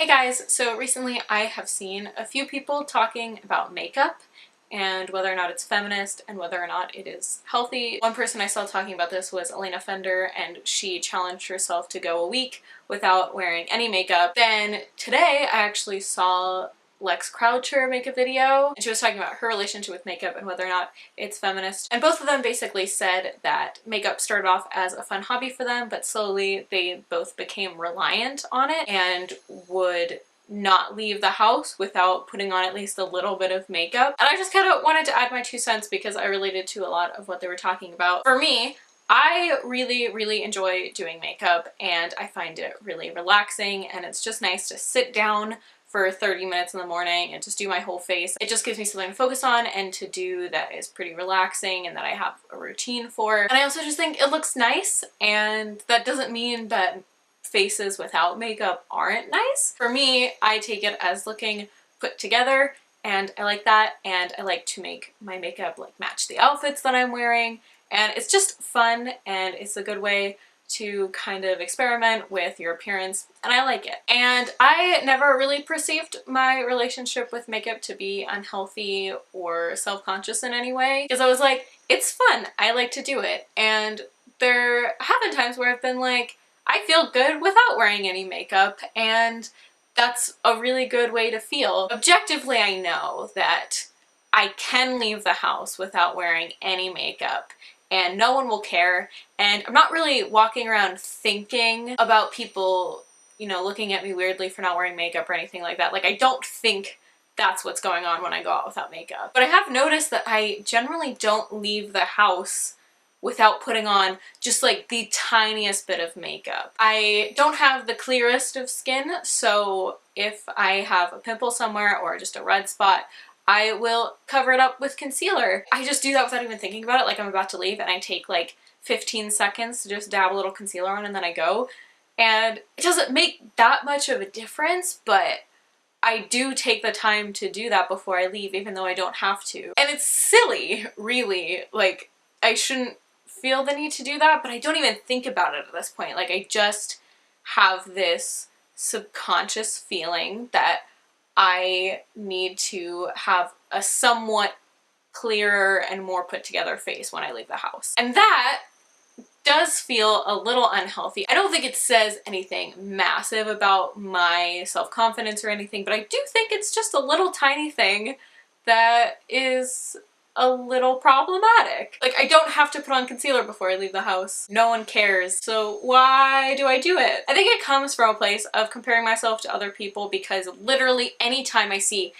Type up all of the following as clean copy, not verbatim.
Hey guys, so recently I have seen a few people talking about makeup and whether or not it's feminist and whether or not it is healthy. One person I saw talking about this was Elena Fender, and she challenged herself to go a week without wearing any makeup. Then today I actually saw Lex Croucher make a video, and she was talking about her relationship with makeup and whether or not it's feminist. And both of them basically said that makeup started off as a fun hobby for them, but slowly they both became reliant on it and would not leave the house without putting on at least a little bit of makeup. And I just kind of wanted to add my 2 cents because I related to a lot of what they were talking about. For me, I really enjoy doing makeup and I find it really relaxing, and it's just nice to sit down for 30 minutes in the morning and just do my whole face. It just gives me something to focus on and to do that is pretty relaxing and that I have a routine for. And I also just think it looks nice, and that doesn't mean that faces without makeup aren't nice. For me, I take it as looking put together, and I like that, and I like to make my makeup like match the outfits that I'm wearing, and it's just fun and it's a good way to kind of experiment with your appearance, and I like it. And I never really perceived my relationship with makeup to be unhealthy or self-conscious in any way, because I was like, it's fun, I like to do it. And there have been times where I've been like, I feel good without wearing any makeup, and that's a really good way to feel. Objectively, I know that I can leave the house without wearing any makeup and no one will care, and I'm not really walking around thinking about people, you know, looking at me weirdly for not wearing makeup or anything like that. Like, I don't think that's what's going on when I go out without makeup. But I have noticed that I generally don't leave the house without putting on just like the tiniest bit of makeup. I don't have the clearest of skin, so if I have a pimple somewhere or just a red spot, I will cover it up with concealer. I just do that without even thinking about it. Like, I'm about to leave and I take like 15 seconds to just dab a little concealer on and then I go. And it doesn't make that much of a difference, but I do take the time to do that before I leave, even though I don't have to. And it's silly, really. Like, I shouldn't feel the need to do that, but I don't even think about it at this point. Like, I just have this subconscious feeling that I need to have a somewhat clearer and more put together face when I leave the house. And that does feel a little unhealthy. I don't think it says anything massive about my self-confidence or anything, but I do think it's just a little tiny thing that is a little problematic. Like, I don't have to put on concealer before I leave the house. No one cares, so why do I do it? I think it comes from a place of comparing myself to other people, because literally anytime I see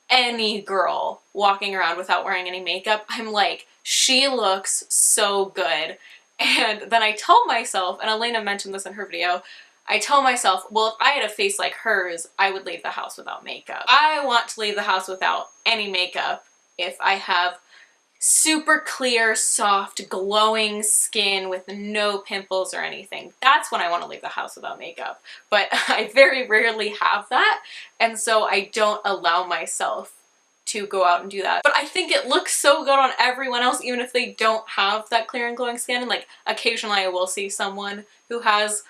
any girl walking around without wearing any makeup, I'm like, she looks so good. And then I tell myself, and Elena mentioned this in her video, I tell myself, well, if I had a face like hers, I would leave the house without makeup. I want to leave the house without any makeup if I have super clear, soft, glowing skin with no pimples or anything. That's when I want to leave the house without makeup. But I very rarely have that, and so I don't allow myself to go out and do that. But I think it looks so good on everyone else, even if they don't have that clear and glowing skin. And like, occasionally I will see someone who has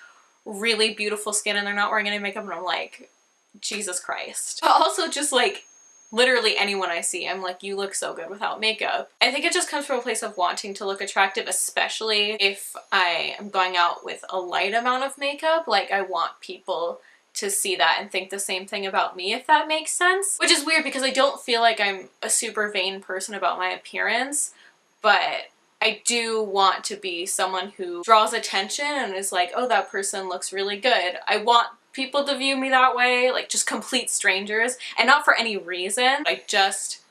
really beautiful skin and they're not wearing any makeup, and I'm like, Jesus Christ. But also just like, literally anyone I see, I'm like, you look so good without makeup. I think it just comes from a place of wanting to look attractive, especially if I am going out with a light amount of makeup. Like, I want people to see that and think the same thing about me, if that makes sense. Which is weird because I don't feel like I'm a super vain person about my appearance, but I do want to be someone who draws attention and is like, oh, that person looks really good. I want people to view me that way, like just complete strangers, and not for any reason. I just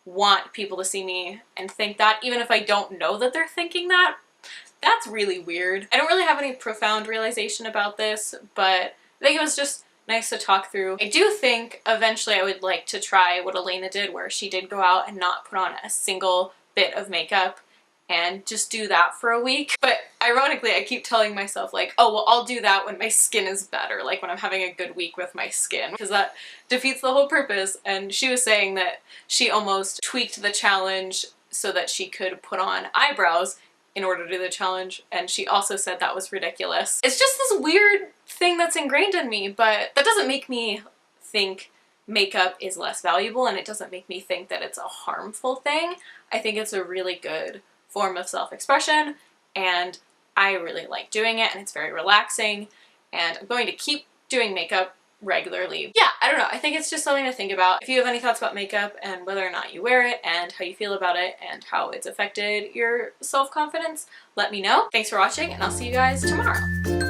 want people to see me and think that, even if I don't know that they're thinking that. That's really weird. I don't really have any profound realization about this, but I think it was just nice to talk through. I do think eventually I would like to try what Elena did, where she did go out and not put on a single bit of makeup and just do that for a week. But ironically, I keep telling myself like, oh, well, I'll do that when my skin is better, like when I'm having a good week with my skin, because that defeats the whole purpose. And she was saying that she almost tweaked the challenge so that she could put on eyebrows in order to do the challenge, and she also said that was ridiculous. It's just this weird thing that's ingrained in me, but that doesn't make me think makeup is less valuable, and it doesn't make me think that it's a harmful thing. I think it's a really good form of self-expression, and I really like doing it, and it's very relaxing, and I'm going to keep doing makeup regularly. Yeah, I don't know. I think it's just something to think about. If you have any thoughts about makeup and whether or not you wear it and how you feel about it and how it's affected your self-confidence, let me know. Thanks for watching, and I'll see you guys tomorrow.